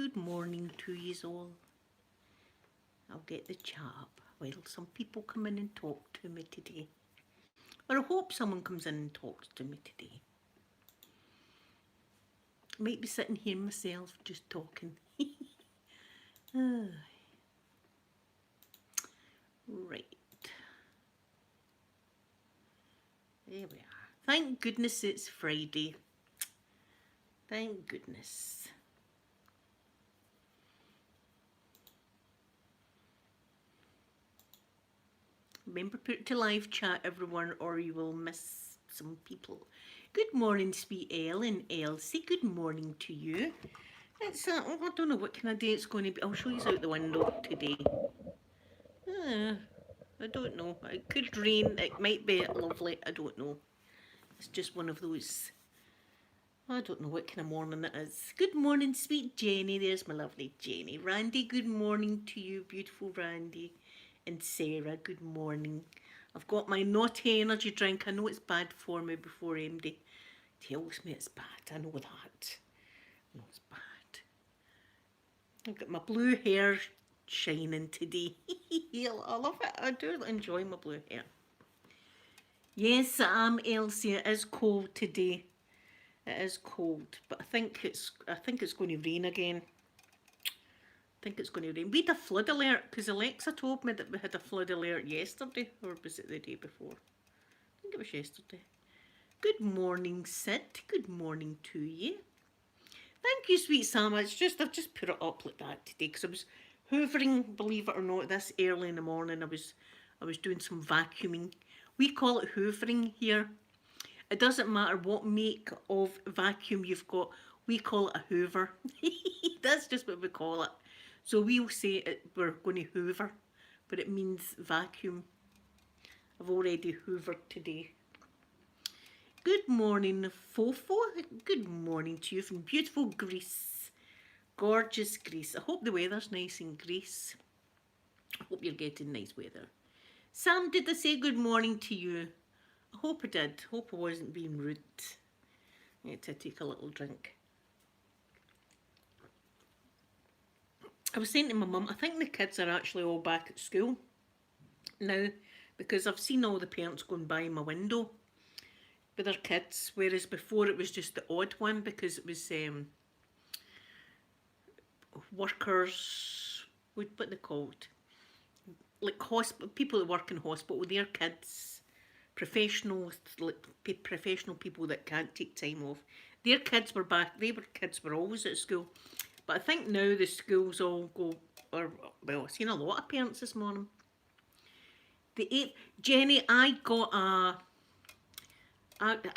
good morning to yous all. I'll get the chat up while some people come in and talk to me today. Or I hope someone comes in and talks to me today. I might be sitting here myself just talking. Right. There we are. Thank goodness it's Friday. Thank goodness. Remember, put it to live chat, everyone, or you will miss some people. Good morning, sweet Ellen, Elsie. Good morning to you. It's I don't know what kind of day it's going to be. I'll show you out the window today. I don't know. It could rain. It might be lovely. I don't know. It's just one of those. I don't know what kind of morning it is. Good morning, sweet Jenny. There's my lovely Jenny. Randy, good morning to you, beautiful Randy. And Sarah, good morning. I've got my naughty energy drink. I know it's bad for me before MD tells me it's bad. I know that. I know it's bad. I've got my blue hair shining today. I love it. I do enjoy my blue hair. Yes, I'm Elsie. It is cold today. It is cold, but I think it's going to rain again. I think it's going to rain. We had a flood alert because Alexa told me that we had a flood alert yesterday, or was it the day before? I think it was yesterday. Good morning, Sid. Good morning to you. Thank you, sweet Sam. I've just put it up like that today because I was hoovering, believe it or not, this early in the morning. I was doing some vacuuming. We call it hoovering here. It doesn't matter what make of vacuum you've got. We call it a hoover. That's just what we call it. So we'll say we're going to hoover, but it means vacuum. I've already hoovered today. Good morning, Fofo. Good morning to you from beautiful Greece. Gorgeous Greece. I hope the weather's nice in Greece. I hope you're getting nice weather. Sam, did I say good morning to you? I hope I did. Hope I wasn't being rude. I need to take a little drink. I was saying to my mum, I think the kids are actually all back at school now because I've seen all the parents going by my window with their kids, whereas before it was just the odd one because it was workers, what they called, like people that work in hospital with their kids, professional people that can't take time off. Their kids were back. Kids were always at school. But I think now the schools all go, well, I've seen a lot of parents this morning. The 8th, Jenny, I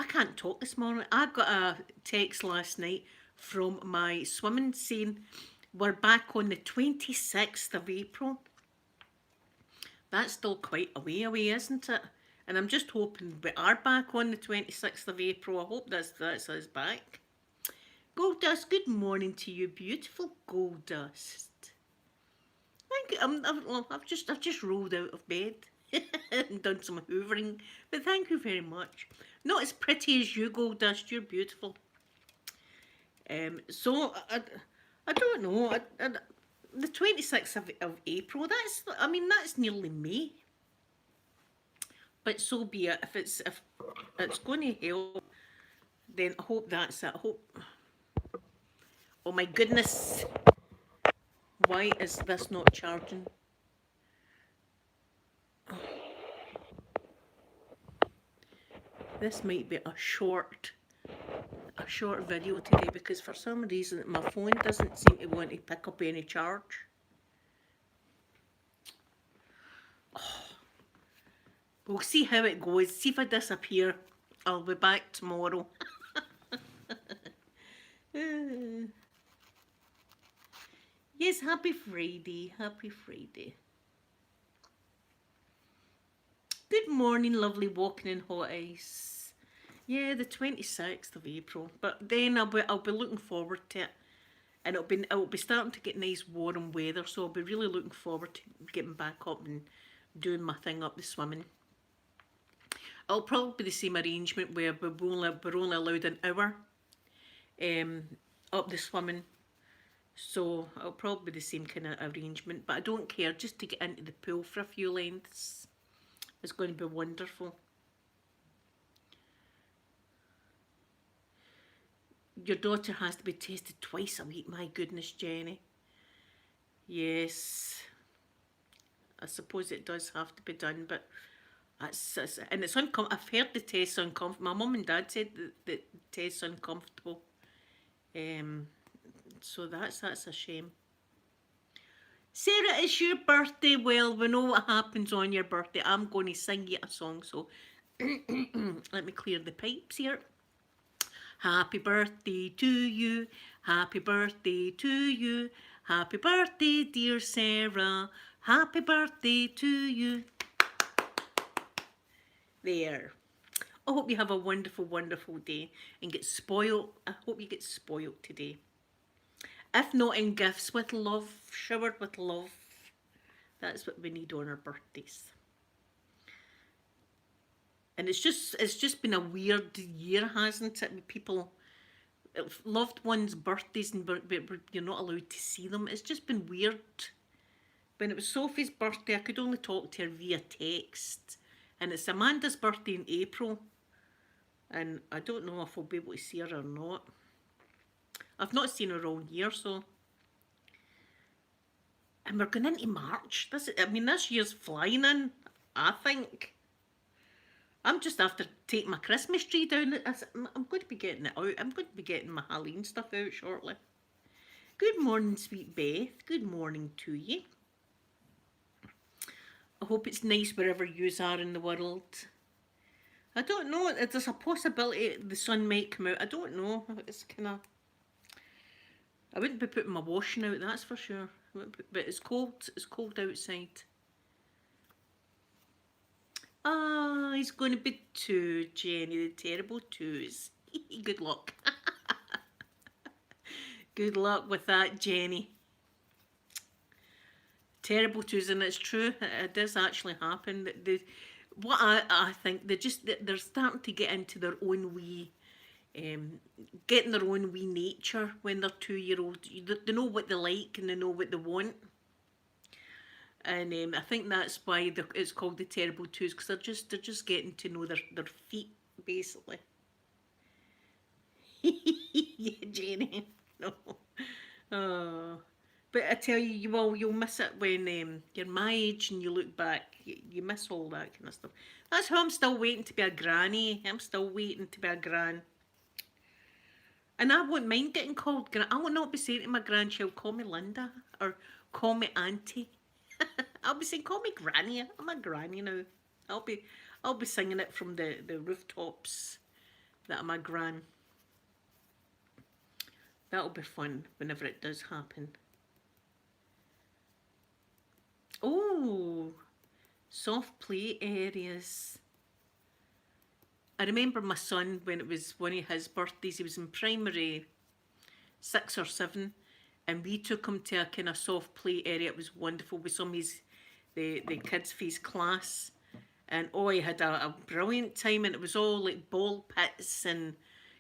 can't talk this morning. I got a text last night from my swimming saying we're back on the 26th of April. That's still quite a way away, isn't it? And I'm just hoping we are back on the 26th of April. I hope that's us back. Gold Dust, good morning to you, beautiful Gold Dust. Thank you. I've just rolled out of bed and done some hoovering, but thank you very much. Not as pretty as you, Gold Dust. You're beautiful. So I don't know. The 26th of April. That's nearly May. But so be it. If it's going to help, then I hope that's it. I hope. Oh my goodness. Why is this not charging? Oh. This might be a short video today because for some reason my phone doesn't seem to want to pick up any charge. Oh. We'll see how it goes. See if I disappear. I'll be back tomorrow. Yes, happy Friday. Happy Friday. Good morning, lovely walking in hot ice. Yeah, the 26th of April. But then I'll be looking forward to it. And it'll be starting to get nice warm weather, so I'll be really looking forward to getting back up and doing my thing up the swimming. It'll probably be the same arrangement where we're only allowed an hour up the swimming So it'll probably be the same kind of arrangement, but I don't care, just to get into the pool for a few lengths. It's going to be wonderful. Your daughter has to be tested twice a week. My goodness, Jenny. Yes, I suppose it does have to be done, but and it's uncomfortable. I've heard the test's uncomfortable. My mum and dad said that the test's uncomfortable. Um, so that's a shame. Sarah, it's your birthday. Well, we know what happens on your birthday. I'm going to sing you a song, so let me clear the pipes here. Happy birthday to you. Happy birthday to you. Happy birthday, dear Sarah. Happy birthday to you. There. I hope you have a wonderful, wonderful day and get spoiled. I hope you get spoiled today. If not in gifts, with love, showered with love. That's what we need on our birthdays. And it's just been a weird year, hasn't it? With people, loved ones' birthdays, and you're not allowed to see them. It's just been weird. When it was Sophie's birthday, I could only talk to her via text. And it's Amanda's birthday in April. And I don't know if I'll be able to see her or not. I've not seen her all year, so. And we're going into March. This year's flying in, I think. I'm just after taking my Christmas tree down. I'm going to be getting it out. I'm going to be getting my Halloween stuff out shortly. Good morning, sweet Beth. Good morning to you. I hope it's nice wherever you are in the world. I don't know. There's a possibility the sun might come out. I don't know. It's kind of... I wouldn't be putting my washing out, that's for sure. But it's cold. It's cold outside. Ah, he's going to be 2, Jenny. The terrible 2s. Good luck. Good luck with that, Jenny. Terrible 2s, and it's true. It does actually happen. What I think, they're starting to get into their own wee... getting their own wee nature when they're 2-year-old. They know what they like and they know what they want. And I think that's why it's called the terrible 2s, because they're just getting to know their feet, basically. Yeah, Jenny. No. Oh. But I tell you, you'll miss it when you're my age and you look back. You miss all that kind of stuff. That's how I'm still waiting to be a granny. I'm still waiting to be a gran. And I won't mind getting called gran. I will not be saying to my grandchild, call me Linda or call me auntie. I'll be saying, call me granny. I'm a granny now. I'll be singing it from the rooftops that I'm a gran. That'll be fun whenever it does happen. Oh, soft play areas. I remember my son, when it was one of his birthdays, he was in primary 6 or 7, and we took him to a kind of soft play area. It was wonderful with some of the kids for his class. And oh, he had a brilliant time, and it was all like ball pits and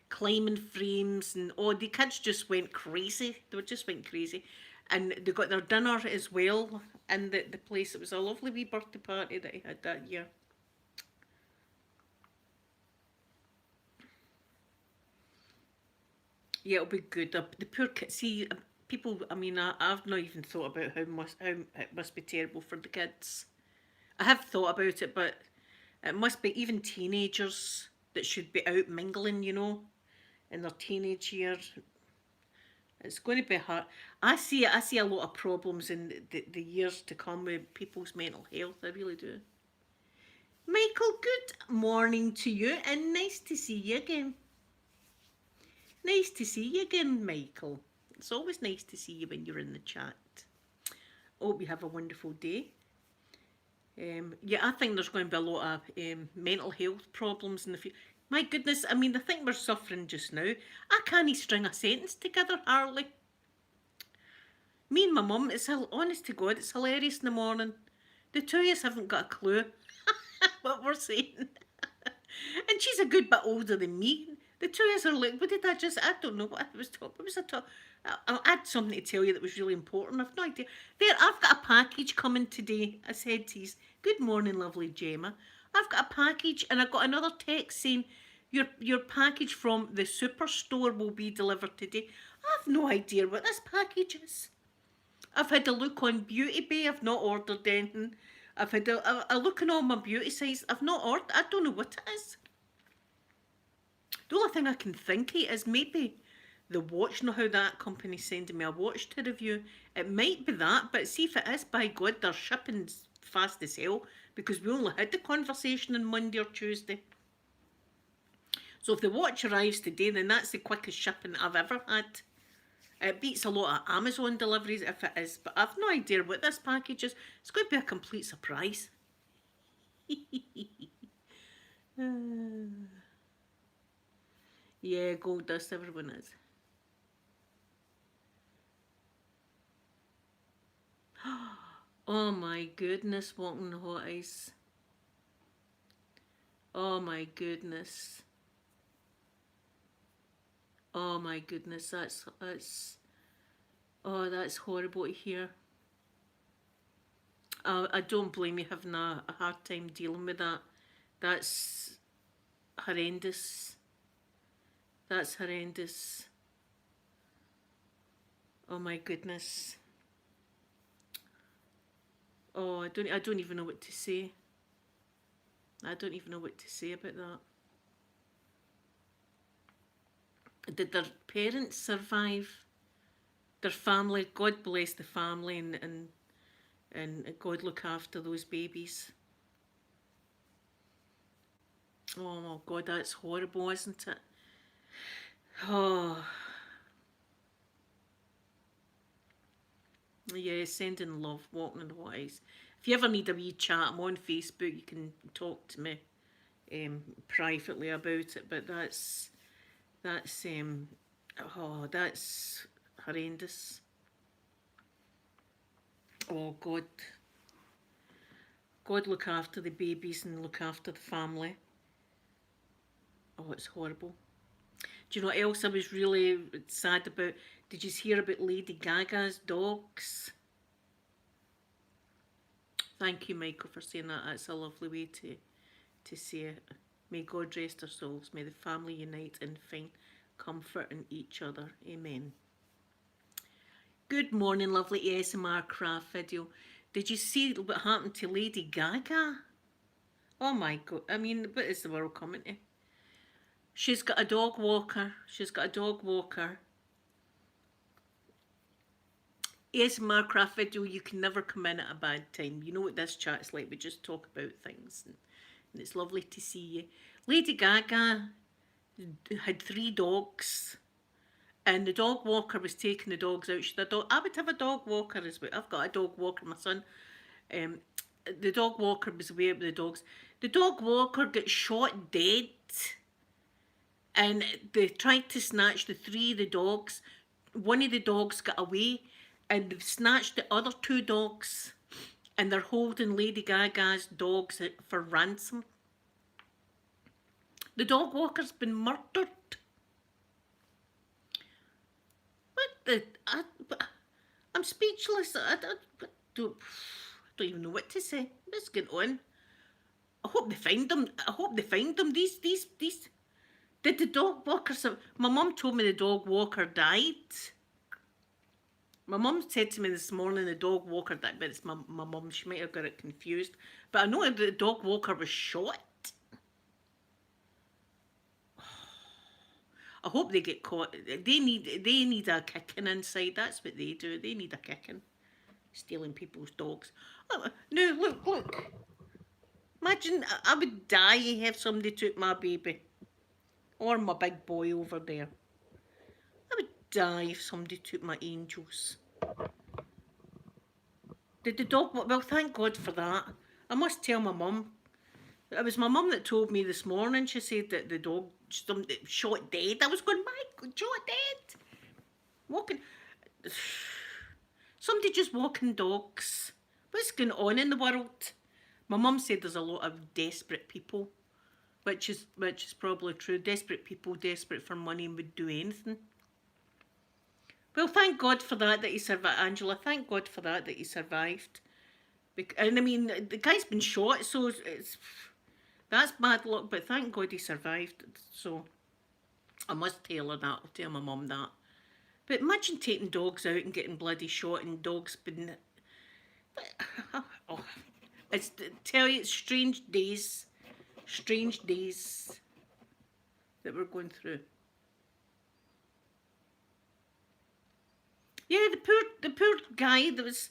climbing frames, and oh, the kids just went crazy. They just went crazy. And they got their dinner as well in the place. It was a lovely wee birthday party that he had that year. Yeah, it'll be good. The poor kids. See, people. I mean, I've not even thought about how it must be terrible for the kids. I have thought about it, but it must be even teenagers that should be out mingling, in their teenage years. It's going to be hard. I see a lot of problems in the years to come with people's mental health. I really do. Michael, good morning to you, and nice to see you again. Nice to see you again, Michael. It's always nice to see you when you're in the chat. Hope you have a wonderful day. Yeah, I think there's going to be a lot of mental health problems in the future. My goodness, I mean, the thing we're suffering just now, I can't string a sentence together, hardly. Me and my mum, honest to God, it's hilarious in the morning. The two of us haven't got a clue what we're saying. And she's a good bit older than me. The two of us are like, I don't know what I was talking. What was I talking? I had something to tell you that was really important. I've no idea. There, I've got a package coming today. I said to you, good morning, lovely Gemma. I've got a package, and I got another text saying your package from the superstore will be delivered today. I have no idea what this package is. I've had a look on Beauty Bay. I've not ordered anything. I've had a look on all my beauty sites. I've not ordered. I don't know what it is. The only thing I can think of is maybe the watch. Know how that company's sending me a watch to review. It might be that, but see if it is, by God, they're shipping fast as hell because we only had the conversation on Monday or Tuesday. So if the watch arrives today, then that's the quickest shipping I've ever had. It beats a lot of Amazon deliveries if it is, but I've no idea what this package is. It's going to be a complete surprise. Yeah, gold dust, everyone is. Oh my goodness, walking the hot ice. Oh my goodness. Oh my goodness, that's oh, that's horrible to hear. I don't blame you having a hard time dealing with that. That's horrendous. That's horrendous. Oh my goodness. Oh, I don't even know what to say. I don't even know what to say about that. Did their parents survive? Their family, God bless the family, and God look after those babies. Oh my God, that's horrible, isn't it? Oh. Yeah, sending love, walking in the hot ice. If you ever need a wee chat, I'm on Facebook. You can talk to me privately about it. But that's oh, that's horrendous. Oh God, God look after the babies and look after the family. Oh, it's horrible. Do you know what else I was really sad about? Did you hear about Lady Gaga's dogs? Thank you, Michael, for saying that. That's a lovely way to say it. May God rest their souls. May the family unite and find comfort in each other. Amen. Good morning, lovely ASMR craft video. Did you see what happened to Lady Gaga? Oh my God. I mean, what is the world coming to? She's got a dog walker. She's got a dog walker. ASMR craft video, you can never come in at a bad time. You know what this chat's like. We just talk about things. And it's lovely to see you. Lady Gaga had 3 dogs. And the dog walker was taking the dogs out. She had a dog. I would have a dog walker as well. I've got a dog walker, my son. The dog walker was away with the dogs. The dog walker got shot dead. And they tried to snatch the 3 of the dogs. One of the dogs got away. And they've snatched the other 2 dogs. And they're holding Lady Gaga's dogs for ransom. The dog walker's been murdered. What the... I'm speechless. I don't even know what to say. What's going on? I hope they find them. I hope they find them. These... Did the dog walker... My mum told me the dog walker died. My mum said to me this morning the dog walker died, but it's my mum. She might have got it confused. But I know the dog walker was shot. I hope they get caught. They need a kicking inside. That's what they do. They need a kicking. Stealing people's dogs. Oh, no, look. Imagine I would die if somebody took my baby. Or my big boy over there. I would die if somebody took my angels. Did the dog... Well, thank God for that. I must tell my mum. It was my mum that told me this morning. She said that the dog shot dead. I was going, my God, shot dead. Walking... Somebody just walking dogs. What's going on in the world? My mum said there's a lot of desperate people. Which is probably true. Desperate people, desperate for money and would do anything. Well, thank God for that he survived, Angela. Thank God for that he survived. And I mean, the guy's been shot, so that's bad luck. But thank God he survived. So I must tell her that. I'll tell my mum that. But imagine taking dogs out and getting bloody shot, and dogs been. Oh, tell you, it's strange days that we're going through. Yeah, the poor guy that was.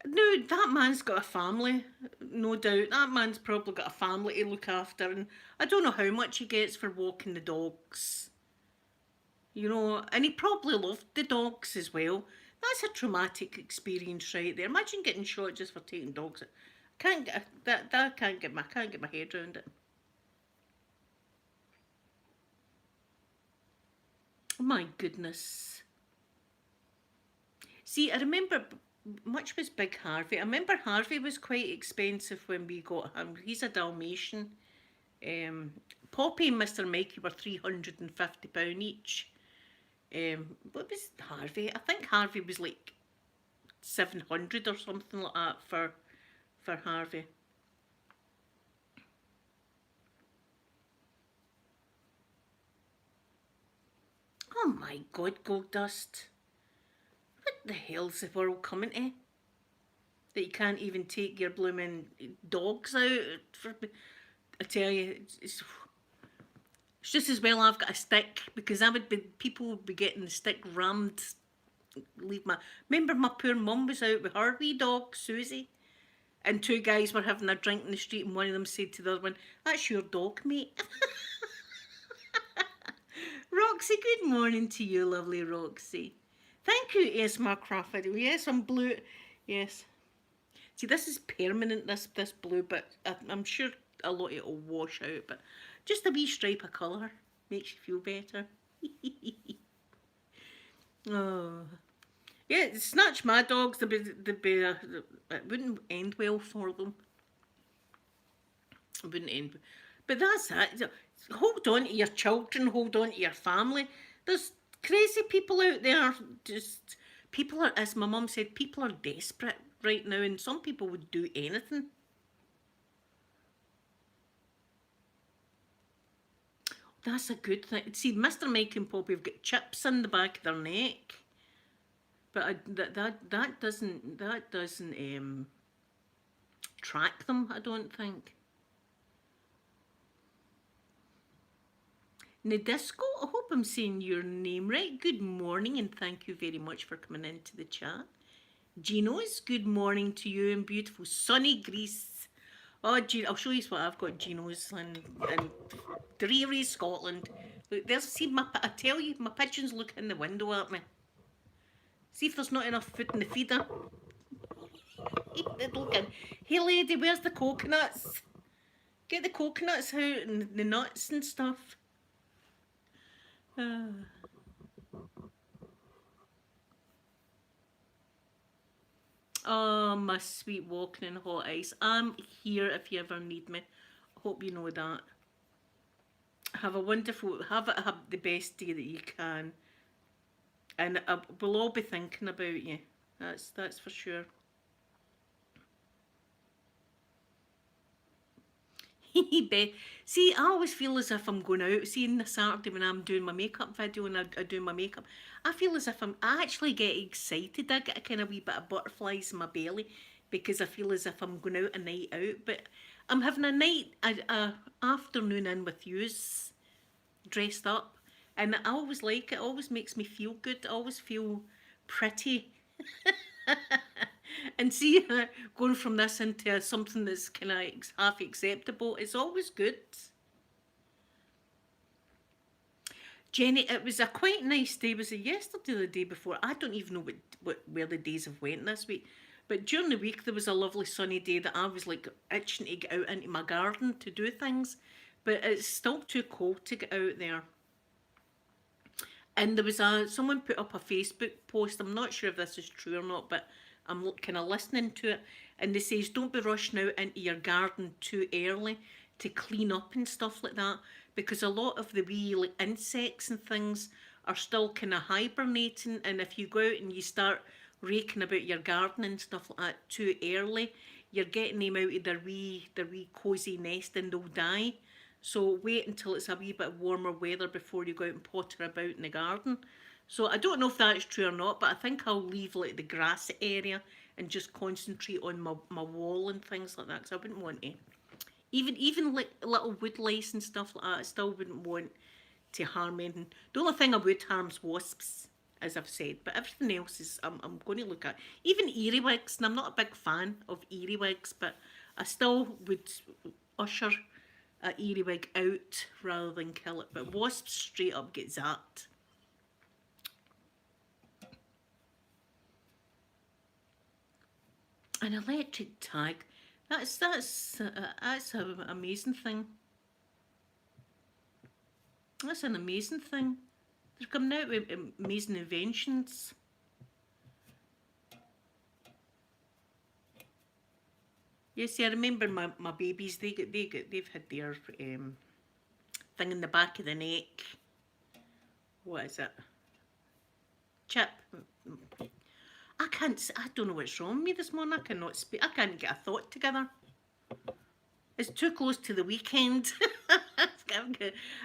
No, that man's got a family, no doubt. That man's probably got a family to look after, and I don't know how much he gets for walking the dogs. You know, and he probably loved the dogs as well. That's a traumatic experience right there. Imagine getting shot just for taking dogs. Can't get that. Can't get my head around it. Oh my goodness. See, I remember much was Big Harvey. I remember Harvey was quite expensive when we got him. He's a Dalmatian. Um, Poppy and Mr. Mikey were £350 each. What was Harvey? I think Harvey was like 700 or something like that for Harvey. Oh my God, Gold Dust. What the hell's the world coming to? That you can't even take your blooming dogs out for. I tell you, it's just as well I've got a stick, because people would be getting the stick rammed. Leave my. Remember, my poor mum was out with her wee dog Susie, and two guys were having a drink in the street, and one of them said to the other one, "That's your dog, mate." Roxy, good morning to you, lovely Roxy. Thank you, Esma Crawford. Yes, I'm blue. Yes. See, this is permanent, this blue, but I'm sure a lot of it will wash out, but just a wee stripe of colour makes you feel better. Oh. Yeah, snatch my dogs, it wouldn't end well for them. It wouldn't end. But that's it. Hold on to your children, hold on to your family. There's crazy people out there. Just people are, as my mum said, people are desperate right now, and some people would do anything. That's a good thing. See, Mr. Mike and Poppy have got chips in the back of their neck, but that doesn't track them. I don't think. Nadisco, I hope I'm saying your name right. Good morning, and thank you very much for coming into the chat. Geno's, good morning to you in beautiful sunny Greece. Oh, I'll show you what I've got, Geno's, in dreary Scotland. Look, I tell you, my pigeons look in the window at me. See if there's not enough food in the feeder. Looking, hey lady, where's the coconuts? Get the coconuts out and the nuts and stuff. Oh, my sweet walking in hot ice. I'm here if you ever need me. Hope you know that. Have the best day that you can. And we'll all be thinking about you. That's for sure. See, I always feel as if I'm going out. See, on the Saturday when I'm doing my makeup video and I do my makeup, I feel as if I actually get excited. I get a kind of wee bit of butterflies in my belly because I feel as if I'm going out a night out. But I'm having a afternoon in with yous, dressed up, and I always like it. It always makes me feel good. I always feel pretty. And see, going from this into something that's kind of half acceptable, it's always good. Jenny, it was a quite nice day. Was it yesterday or the day before? I don't even know where the days have went this week. But during the week, there was a lovely sunny day that I was like itching to get out into my garden to do things. But it's still too cold to get out there. And there was someone put up a Facebook post. I'm not sure if this is true or not, but I'm kind of listening to it, and they says don't be rushing out into your garden too early to clean up and stuff like that, because a lot of the wee like insects and things are still kind of hibernating, and if you go out and you start raking about your garden and stuff like that too early, you're getting them out of their wee cosy nest and they'll die. So wait until it's a wee bit warmer weather before you go out and potter about in the garden. So I don't know if that's true or not, but I think I'll leave like the grass area and just concentrate on my wall and things like that, because I wouldn't want to. Even like little wood lice and stuff like that, I still wouldn't want to harm anything. The only thing I would harm's wasps, as I've said, but everything else is I'm going to look at. Even earwigs, and I'm not a big fan of earwigs, but I still would usher a earwig out rather than kill it. But wasps straight up get zapped. An electric tag. That's an amazing thing. That's an amazing thing. They're coming out with amazing inventions. Yeah, see, I remember my babies. They've had their thing in the back of the neck. What is it? Chip. I don't know what's wrong with me this morning. I cannot speak. I can't get a thought together. It's too close to the weekend.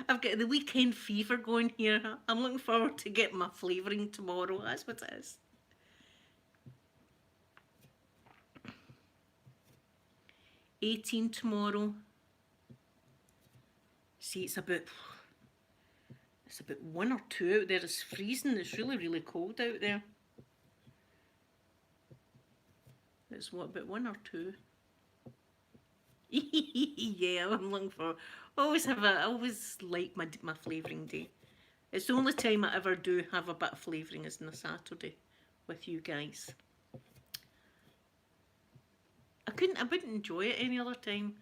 I've got the weekend fever going here. I'm looking forward to getting my flavouring tomorrow. That's what it is. $18 tomorrow. See, it's about 1 or 2 out there. It's freezing. It's really, really cold out there. It's what, about 1 or 2? Yeah, I'm looking for. I always like my flavouring day. It's the only time I ever do have a bit of flavouring is on a Saturday with you guys. I wouldn't enjoy it any other time.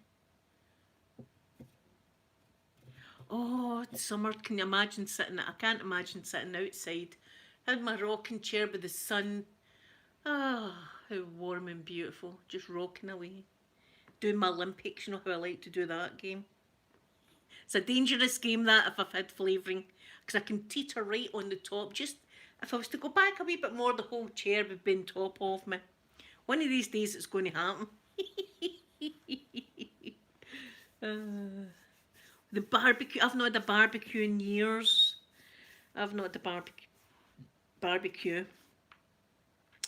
Oh, it's summer. Can you imagine sitting? I can't imagine sitting outside. Had my rocking chair with the sun. Ah, how warm and beautiful. Just rocking away. Doing my Olympics, you know how I like to do that game. It's a dangerous game that if I've had flavouring, because I can teeter right on the top. Just if I was to go back a wee bit more, the whole chair would be on top of me. One of these days it's going to happen. The barbecue, I've not had a barbecue in years. I've not had a barbecue.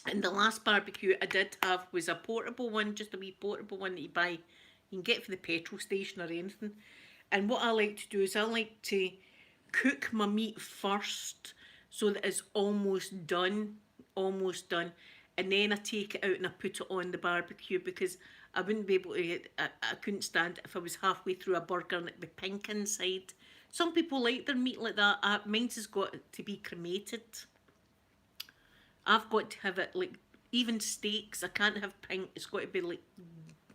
And the last barbecue I did have was a portable one, just a wee portable one that you buy. You can get for the petrol station or anything. And what I like to do is I like to cook my meat first so that it's almost done. And then I take it out and I put it on the barbecue, because I wouldn't be able to, I couldn't stand it if I was halfway through a burger and it'd be pink inside. Some people like their meat like that. Mine's has got to be cremated. I've got to have it like, even steaks, I can't have pink. It's got to be like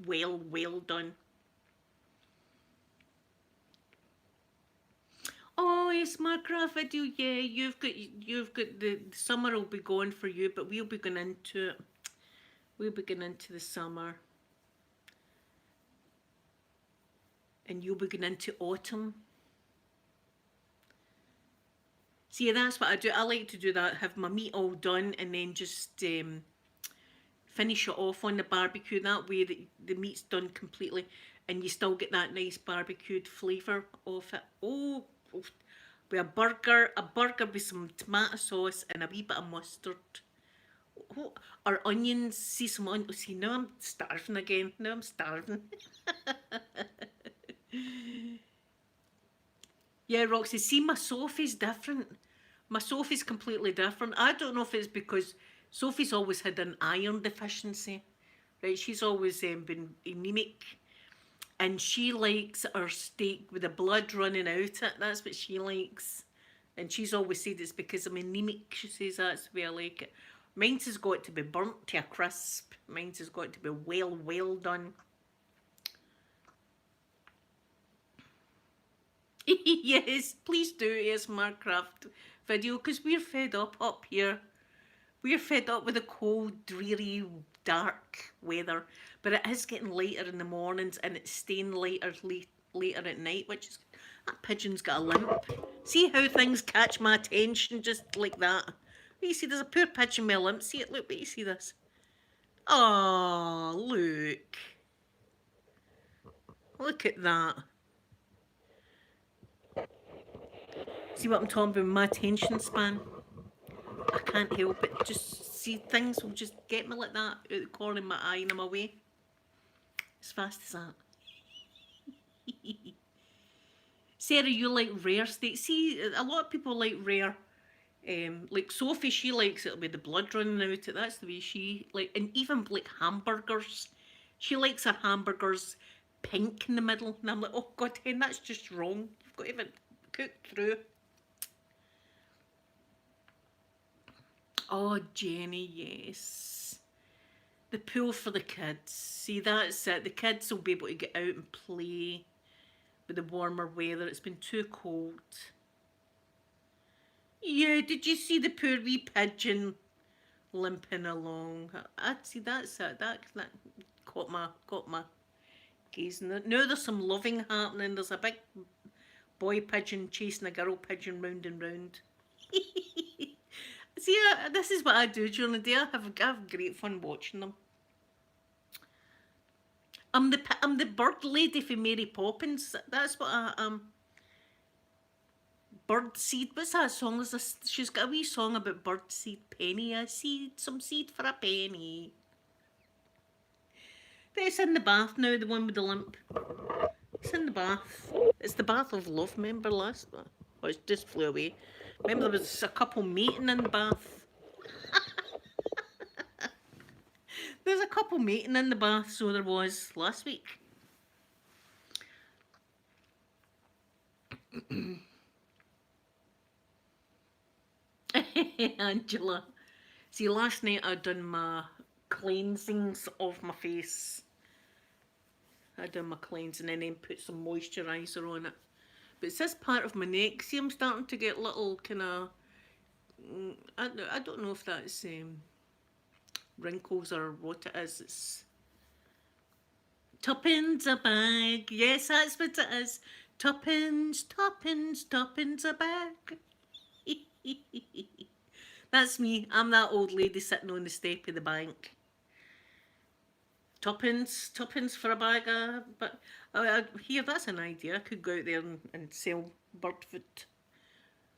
well done. Oh, yes, my craft video. Yeah, you've got the summer will be gone for you, but we'll be going into it. We'll be going into the summer, and you'll be going into autumn. See, that's what I do. I like to do that. Have my meat all done, and then just finish it off on the barbecue. That way, the meat's done completely, and you still get that nice barbecued flavour of it. Oh, with a burger with some tomato sauce and a wee bit of mustard. Oh, or onions. See some onions. See, now I'm starving again. Now I'm starving. Yeah, Roxy, see, my Sophie's different. My Sophie's completely different. I don't know if it's because Sophie's always had an iron deficiency. Right, she's always been anemic. And she likes her steak with the blood running out it. That's what she likes. And she's always said it's because I'm anemic. She says that's the way I like it. Mine's has got to be burnt to a crisp. Mine's has got to be well done. Yes, please do ASMR craft video, because we're fed up here. We're fed up with the cold, dreary, dark weather, but it is getting lighter in the mornings and it's staying later at night, which is That pigeon's got a limp. See how things catch my attention just like that? You see, there's a poor pigeon with a limp. See it? Look, wait, you see this? Oh, look. Look at that. See what I'm talking about? My attention span. I can't help it. Just see, things will just get me like that out the corner of my eye and I'm away. As fast as that. Sarah, you like rare steak. See, a lot of people like rare. Like Sophie, she likes it with the blood running out it. That's the way she like, and even like hamburgers. She likes her hamburgers pink in the middle, and I'm like, oh god, hen, that's just wrong. You've got to have it cooked through. Oh, Jenny, yes. The pool for the kids. See, that's it. The kids will be able to get out and play with the warmer weather. It's been too cold. Yeah, did you see the poor wee pigeon limping along? I see, that's it. That caught my gaze. Now there's some loving happening. There's a big boy pigeon chasing a girl pigeon round and round. See, this is what I do during the day. I have great fun watching them. I'm the bird lady for Mary Poppins. That's what I am. Birdseed. What's that song? She's got a wee song about birdseed. Penny a seed, some seed for a penny. It's in the bath now, the one with the limp. It's in the bath. It's the bath of love, remember last? Oh, it just flew away. Remember there was a couple mating in the bath. There's a couple mating in the bath, so there was last week. Angela. See, last night I'd done my cleansings of my face. I done my cleansing and then put some moisturiser on it. But it's this part of my neck. See, I'm starting to get little kind of... I don't know if that's wrinkles or what it is. It's tuppence a bag. Yes, that's what it is. Tuppence, tuppence, tuppence a bag. That's me. I'm that old lady sitting on the step of the bank. Tuppence for a bag of... But here, that's an idea. I could go out there and sell bird food.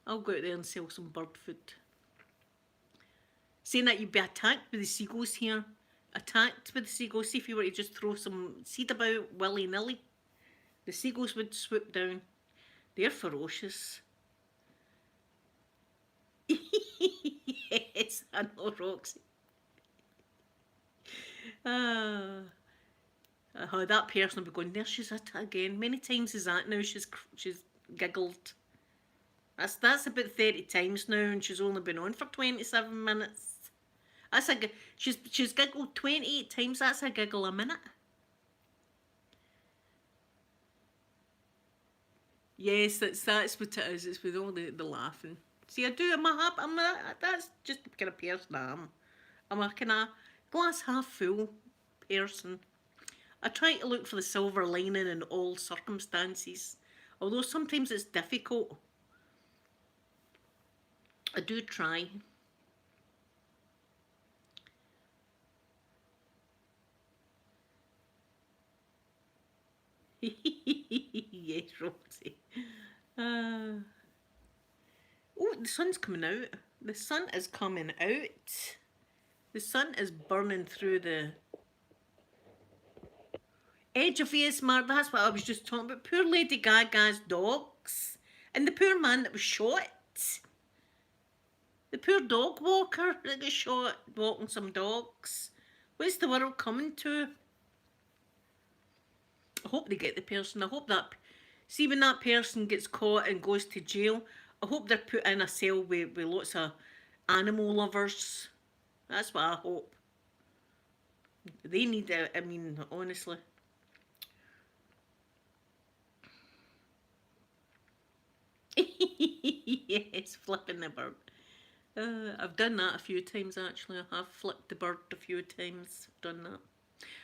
I'll go out there and sell some bird food. Saying that you'd be attacked with the seagulls here. Attacked with the seagulls. See if you were to just throw some seed about willy-nilly. The seagulls would swoop down. They're ferocious. Yes, I know, Roxy. That person will be going, there she's at it again. Many times is that now, she's giggled. That's about 30 times now, and she's only been on for 27 minutes. That's she's giggled 28 times, that's a giggle a minute. Yes, that's what it is. It's with all the laughing. See, that's just the kind of person I am. I'm a kind of glass half full person. I try to look for the silver lining in all circumstances, although sometimes it's difficult. I do try. Yes, Roxy. Oh, the sun's coming out. The sun is coming out. The sun is burning through the edge of ASMR. That's what I was just talking about. Poor Lady Gaga's dogs. And the poor man that was shot. The poor dog walker that got shot walking some dogs. What's the world coming to? I hope they get the person. I hope that... See, when that person gets caught and goes to jail, I hope they're put in a cell with lots of animal lovers. That's what I hope. They need it, I mean, honestly. Yes, flipping the bird. I've done that a few times actually. I have flipped the bird a few times. I've done that.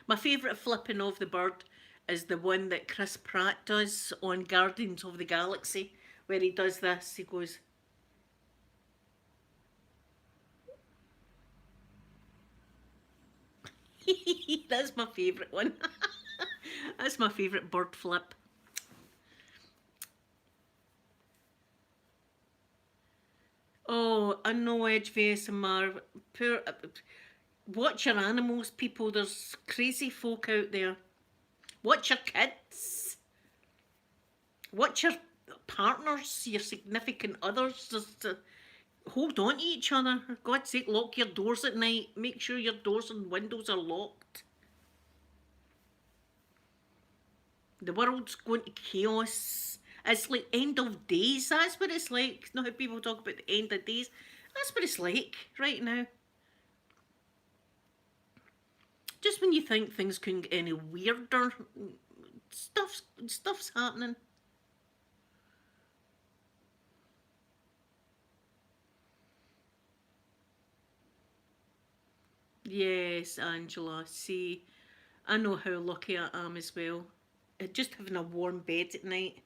My favourite flipping of the bird is the one that Chris Pratt does on Guardians of the Galaxy, where he does this. He goes, that's my favourite one. That's my favourite bird flip. Oh, I know Edge VSMR. Poor, watch your animals, people. There's crazy folk out there. Watch your kids. Watch your partners, your significant others. Just hold on to each other. For God's sake, lock your doors at night. Make sure your doors and windows are locked. The world's going to chaos. It's like end of days. That's what it's like. Not how people talk about the end of days. That's what it's like right now. Just when you think things couldn't get any weirder, stuff's happening. Yes, Angela. See, I know how lucky I am as well. Just having a warm bed at night.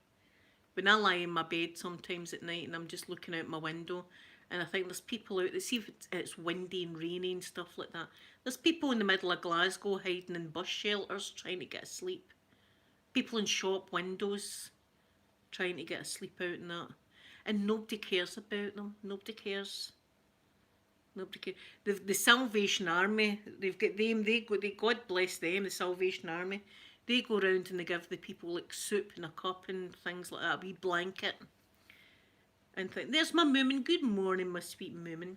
When I lie in my bed sometimes at night and I'm just looking out my window and I think there's people out there, see if it's windy and rainy and stuff like that. There's people in the middle of Glasgow hiding in bus shelters trying to get asleep. People in shop windows trying to get asleep out and that. And nobody cares about them. Nobody cares. Nobody cares. The Salvation Army, they've got them, God bless them, the Salvation Army. They go around and they give the people like soup in a cup and things like that, a wee blanket. And think, there's my moomin. Good morning, my sweet moomin.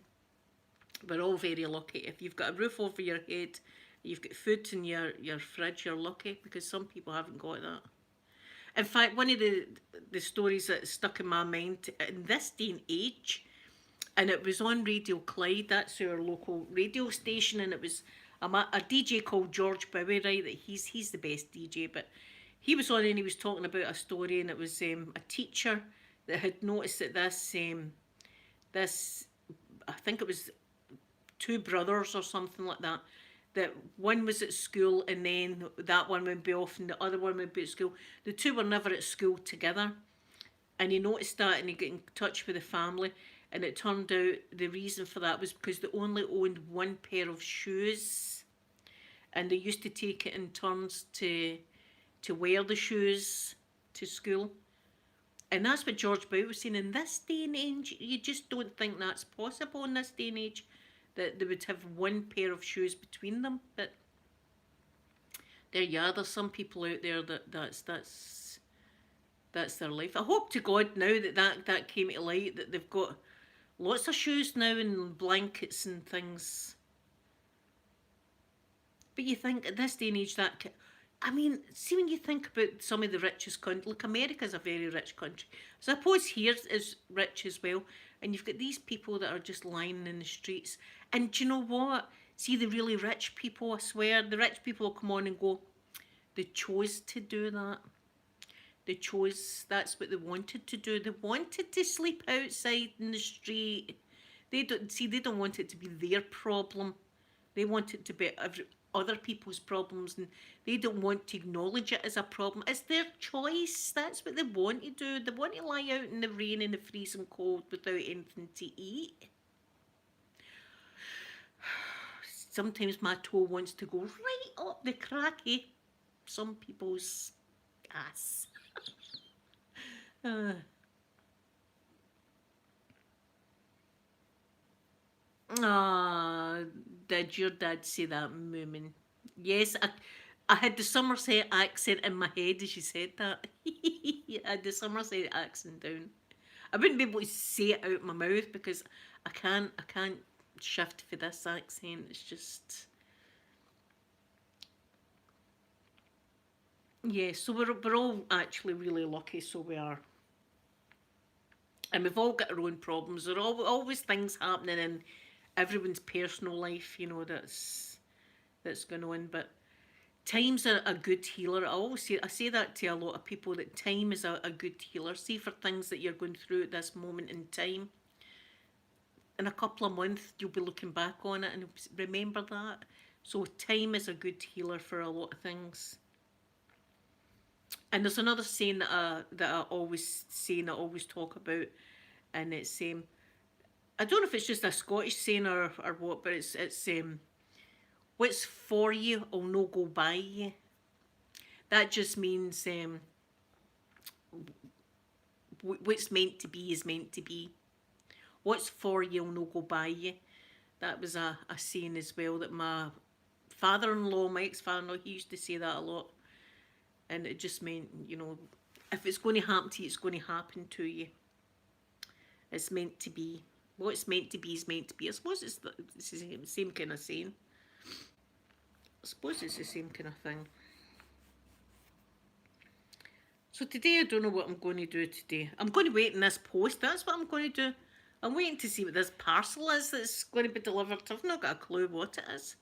We're all very lucky. If you've got a roof over your head, you've got food in your fridge, you're lucky, because some people haven't got that. In fact, one of the stories that stuck in my mind in this day and age, and it was on Radio Clyde, that's our local radio station, and it was a DJ called George Bowie, right? That he's the best DJ, but he was on and he was talking about a story, and it was a teacher that had noticed that this I think it was two brothers or something like that. That one was at school and then that one would be off and the other one would be at school. The two were never at school together, and he noticed that and he got in touch with the family. And it turned out the reason for that was because they only owned one pair of shoes, and they used to take it in turns to wear the shoes to school. And that's what George Bowie was saying. In this day and age, you just don't think that's possible in this day and age, that they would have one pair of shoes between them. But there you are. There's some people out there that's their life. I hope to God now that came to light, that they've got lots of shoes now and blankets and things. But you think at this day and age I mean, see when you think about some of the richest countries, like America's a very rich country. So I suppose here is rich as well. And you've got these people that are just lying in the streets. And do you know what? See the really rich people, I swear, the rich people will come on and go, they chose to do that. They chose, that's what they wanted to do. They wanted to sleep outside in the street. They don't want it to be their problem. They want it to be other people's problems, and they don't want to acknowledge it as a problem. It's their choice. That's what they want to do. They want to lie out in the rain and the freezing cold without anything to eat. Sometimes my toe wants to go right up the cracky some people's ass. Did your dad say that, Moomin? Yes, I had the Somerset accent in my head as you said that. I had the Somerset accent down. I wouldn't be able to say it out my mouth because I can't shift for this accent. It's just, yeah. So we're all actually really lucky. So we are. And we've all got our own problems. There are always things happening in everyone's personal life, that's going on. But time's a good healer. I say that to a lot of people, that time is a good healer. See, for things that you're going through at this moment in time, in a couple of months you'll be looking back on it and remember that. So time is a good healer for a lot of things. And there's another saying that I always say and I always talk about, and it's I don't know if it's just a Scottish saying or what, but it's what's for you will no go by you. That just means what's meant to be is meant to be. What's for you will no go by you. That was a saying as well that my father-in-law, my ex-father-in-law, he used to say that a lot. And it just meant, if it's going to happen to you, it's going to happen to you. It's meant to be. What's meant to be is meant to be. I suppose it's the same kind of saying. I suppose it's the same kind of thing. So today I don't know what I'm going to do today. I'm going to wait in this post. That's what I'm going to do. I'm waiting to see what this parcel is that's going to be delivered. I've not got a clue what it is.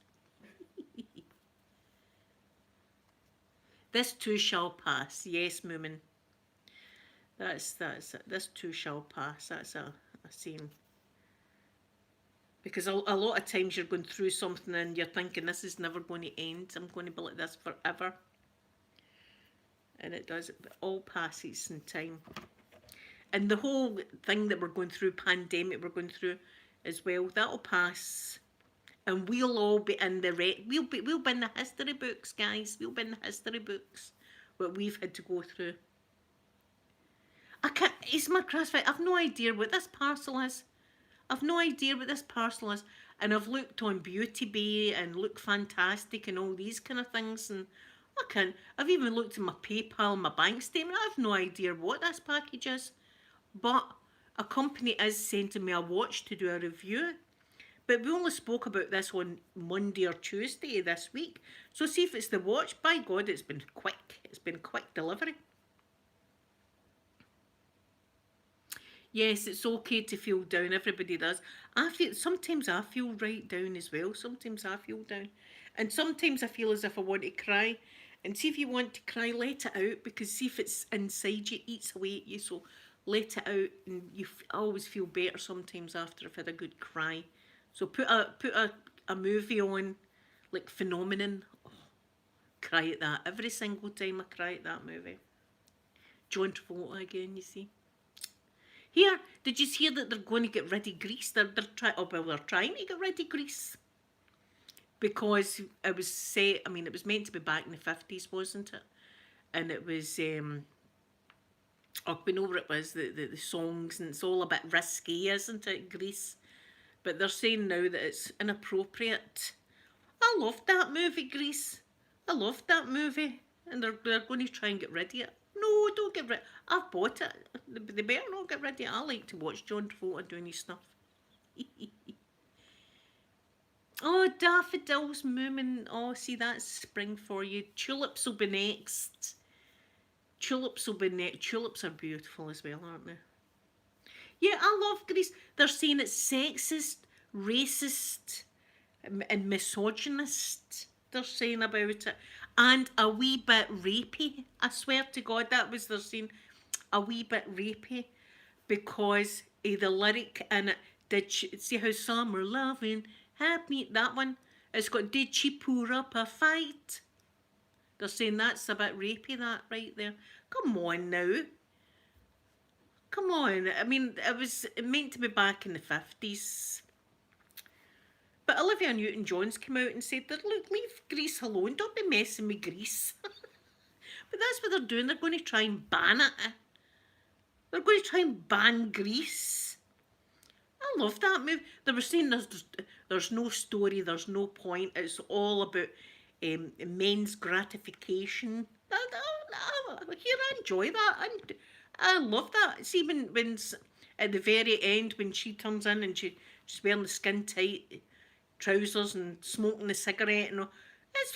This too shall pass. Yes, Moomin. That's it. This too shall pass. That's a saying. Because a lot of times you're going through something and you're thinking this is never going to end. I'm going to be like this forever. And it does. It all passes in time. And the whole thing that we're going through, pandemic we're going through as well, that'll pass. And we'll all be in we'll be in the history books, guys. We'll be in the history books what we've had to go through. It's my crossfit. I've no idea what this parcel is. I've no idea what this parcel is. And I've looked on Beauty Bay and Look Fantastic and all these kind of things, and I've even looked at my PayPal, my bank statement. I have no idea what this package is. But a company is sending me a watch to do a review. But we only spoke about this on Monday or Tuesday this week. So see if it's the watch. By God, it's been quick. It's been quick delivery. Yes, it's okay to feel down. Everybody does. Sometimes I feel right down as well. Sometimes I feel down. And sometimes I feel as if I want to cry. And see if you want to cry, let it out. Because see if it's inside you, eats away at you. So let it out. And I always feel better sometimes after I've had a good cry. So put a movie on, like Phenomenon. Oh, cry at that. Every single time I cry at that movie. John Travolta again, you see. Here, did you hear that they're going to get rid of Greece? They're trying to get rid of Greece. Because it was set, it was meant to be back in the 50s, wasn't it? And it was, we know what it was, the songs, and it's all a bit risky, isn't it, Greece? But they're saying now that it's inappropriate. I loved that movie, Grease. I loved that movie. And they're going to try and get rid of it. No, don't get rid. I've bought it. They better not get rid of it. I like to watch John Travolta doing his stuff. Oh, daffodils moving. Oh, see, that's spring for you. Tulips will be next. Tulips will be next. Tulips are beautiful as well, aren't they? Yeah, I love Greece. They're saying it's sexist, racist, and misogynist. They're saying about it. And a wee bit rapey. I swear to God, that was they're saying. A wee bit rapey. Because the lyric in it, did she, see how some are loving, happy, that one. It's got, did she pour up a fight? They're saying that's a bit rapey, that right there. Come on now. Come on. It was meant to be back in the 50s. But Olivia Newton-John came out and said that, look, leave Greece alone. Don't be messing with Greece. But that's what they're doing. They're going to try and ban it. They're going to try and ban Greece. I love that movie. They were saying there's no story, there's no point. It's all about men's gratification. Here, I enjoy that. I love that. See, when at the very end, when she turns in and she's wearing the skin tight trousers and smoking the cigarette and all,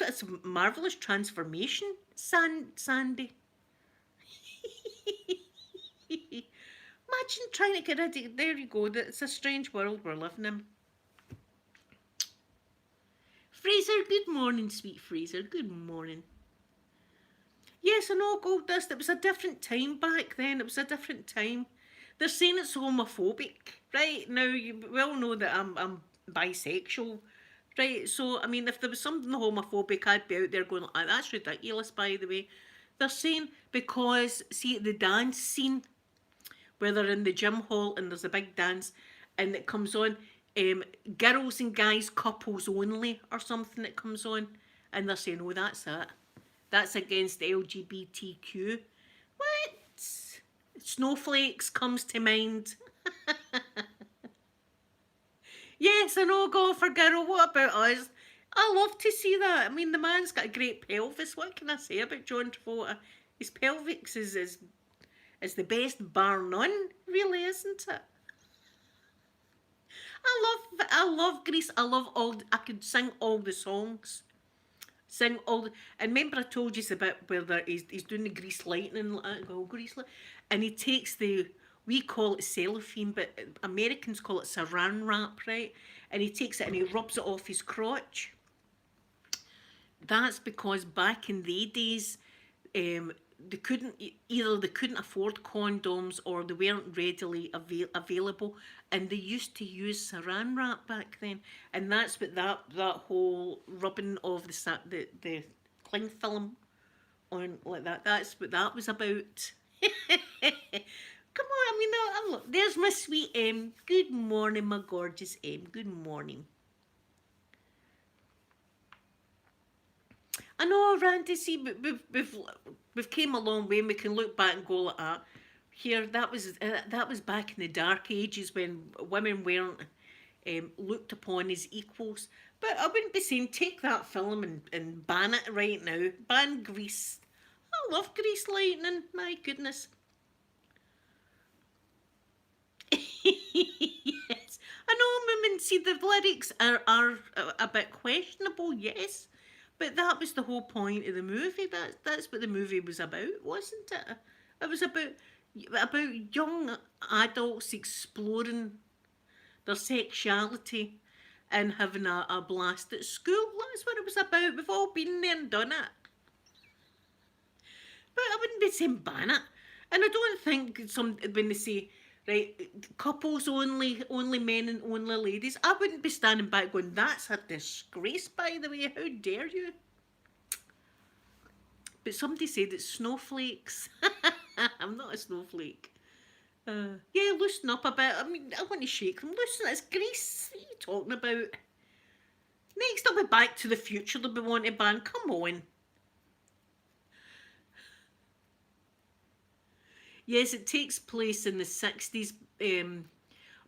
it's a marvellous transformation, Sandy. Imagine trying to get rid of. There you go. It's a strange world we're living in. Fraser, good morning, sweet Fraser. Good morning. Yes, I know, Gold Dust. It was a different time back then. It was a different time. They're saying it's homophobic, right? Now, we all know that I'm bisexual, right? So, if there was something homophobic, I'd be out there going, oh, that's ridiculous, by the way. They're saying because, see, the dance scene where they're in the gym hall and there's a big dance and it comes on, girls and guys couples only or something that comes on, and they're saying, oh, that's it. That's against LGBTQ. What? Snowflakes comes to mind. Yes, I know, golfer girl. What about us? I love to see that. I mean, the man's got a great pelvis. What can I say about John Travolta? His pelvis is the best bar none, really, isn't it? I love Grease. I love I could sing all the songs. Sing all the, and remember I told you about where he's doing the grease lightning, like go grease light, and he takes we call it cellophane, but Americans call it saran wrap, right? And he takes it and he rubs it off his crotch. That's because back in the days, they couldn't either they couldn't afford condoms or they weren't readily available, and they used to use saran wrap back then, and that's what that whole rubbing of the cling film on like that. That's what that was about. Come on, I mean, look, there's my sweet M. Good morning, my gorgeous M. Good morning. I know, Randy. See, we've came a long way, and we can look back and go like that. Here, that was back in the dark ages when women weren't looked upon as equals. But I wouldn't be saying take that film and ban it right now. Ban Grease. I love Grease Lightning. My goodness. Yes, I know, women. See, the lyrics are a bit questionable. Yes. But that was the whole point of the movie. That's what the movie was about, wasn't it? It was about young adults exploring their sexuality and having a blast at school. That's what it was about. We've all been there and done it. But I wouldn't be saying ban it. And I don't think when they say, right, couples only men and only ladies, I wouldn't be standing back going, that's a disgrace, by the way, how dare you? But somebody said it's snowflakes. I'm not a snowflake. Yeah, loosen up a bit. I mean, I want to shake them. Loosen, it's Grease. What are you talking about? Next, I'll be Back to the Future. They'll be wanting to ban. Come on. Yes, it takes place in the 60s,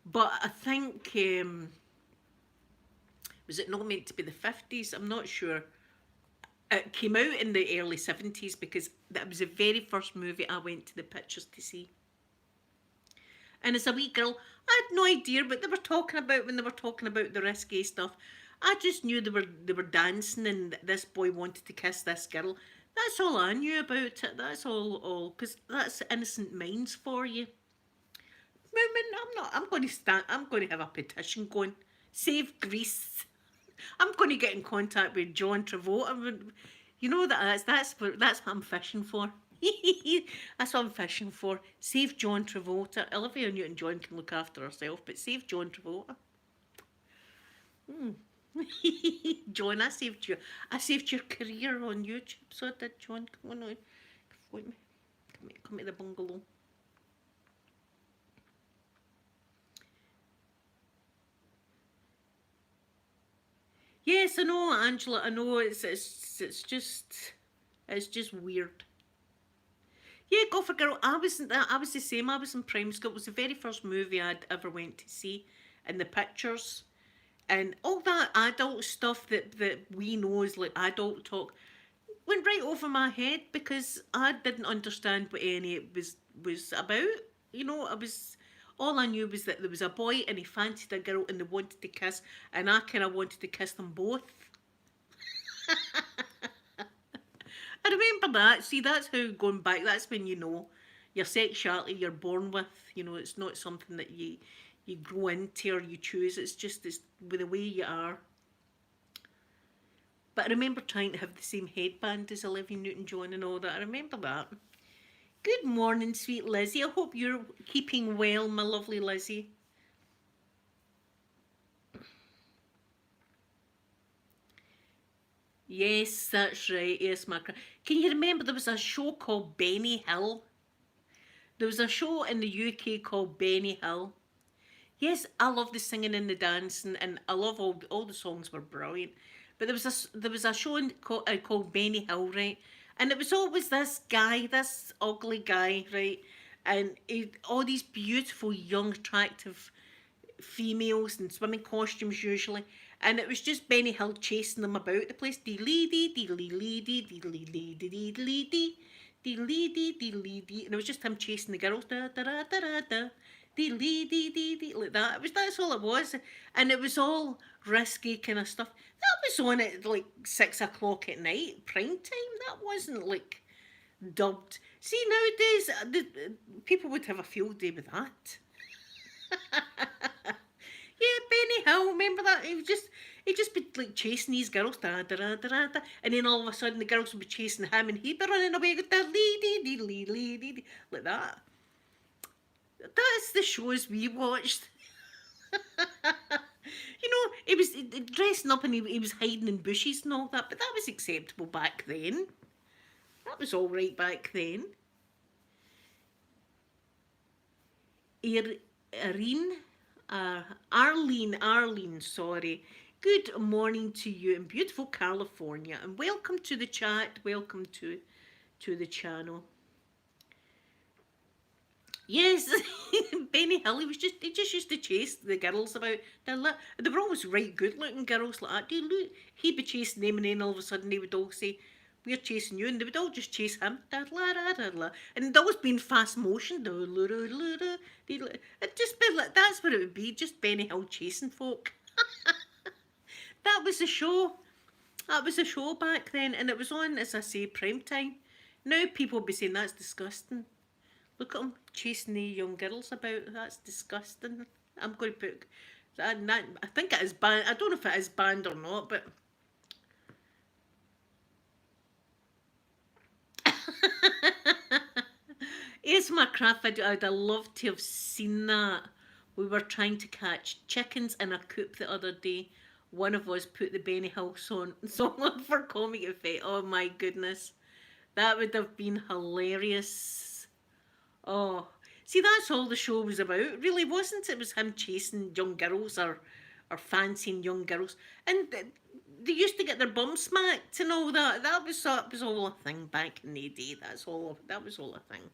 but I think, was it not meant to be the 50s? I'm not sure. It came out in the early 70s because that was the very first movie I went to the pictures to see. And as a wee girl, I had no idea what they were talking about when they were talking about the risque stuff. I just knew they were dancing and this boy wanted to kiss this girl. That's all I knew about it. That's all, because that's innocent minds for you. Women, I'm going to have a petition going. Save Grease. I'm going to get in contact with John Travolta. You know that's what I'm fishing for. That's what I'm fishing for. Save John Travolta. Olivia Newton-John can look after herself, but save John Travolta. John, I saved you. I saved your career on YouTube. So I did, John. Come on, avoid me. Come to the bungalow. Yes, I know, Angela. I know it's just weird. Yeah, go for girl. I was the same. I was in primary school. It was the very first movie I'd ever went to see, and the pictures, and all that adult stuff that we know is like adult talk, went right over my head because I didn't understand what any it was about. You know, all I knew was that there was a boy and he fancied a girl and they wanted to kiss, and I kind of wanted to kiss them both. I remember that. See, that's how going back. That's when you know your sexuality you're born with. You know, it's not something that you grow into or you choose. It's just with the way you are. But I remember trying to have the same headband as Olivia Newton-John and all that. I remember that. Good morning, sweet Lizzie. I hope you're keeping well, my lovely Lizzie. Yes, that's right. Yes, Macra. Can you remember there was a show called Benny Hill? There was a show in the UK called Benny Hill. Yes, I love the singing and the dancing, and I love all the songs were brilliant. But there was a show called Benny Hill, right? And it was always this guy, this ugly guy, right? And all these beautiful, young, attractive females in swimming costumes usually, and it was just Benny Hill chasing them about the place. Deedly dee, deedly lee dee, deedly lee dee, deedly dee, deedly dee, deedly dee, and it was just him chasing the girls. Da da da da da da. Deedly dee dee dee, like that. That's all it was, and it was all risky kind of stuff. That was on at like 6 o'clock at night, prime time. That wasn't like dubbed. See nowadays, people would have a field day with that. Yeah, Benny Hill, remember that? He'd just be like chasing these girls, da, da, da, da, da, and then all of a sudden the girls would be chasing him, and he'd be running away with the lee, like that. That's the shows we watched. You know, he was dressing up and he was hiding in bushes and all that, but that was acceptable back then. That was all right back then. Irene, Arlene, sorry. Good morning to you in beautiful California, and welcome to the chat. Welcome to the channel. Yes, Benny Hill. He just used to chase the girls about. They were always right good looking girls like that. He'd be chasing them, and then all of a sudden they would all say, "We're chasing you," and they would all just chase him. And it'd always been fast motion. It'd just be like that's what it would be. Just Benny Hill chasing folk. That was the show. That was a show back then, and it was on, as I say, prime time. Now people will be saying that's disgusting. Look at him chasing the young girls about. That's disgusting. I'm going to put that. I think it is banned. I don't know if it is banned or not, but. Here's my craft video. I'd have loved to have seen that. We were trying to catch chickens in a coop the other day. One of us put the Benny Hill song on for comic effect. Oh my goodness. That would have been hilarious. Oh, see, that's all the show was about, really, wasn't it? It was him chasing young girls or fancying young girls. And they used to get their bum smacked and all that. That was all a thing back in the day. That was all a thing.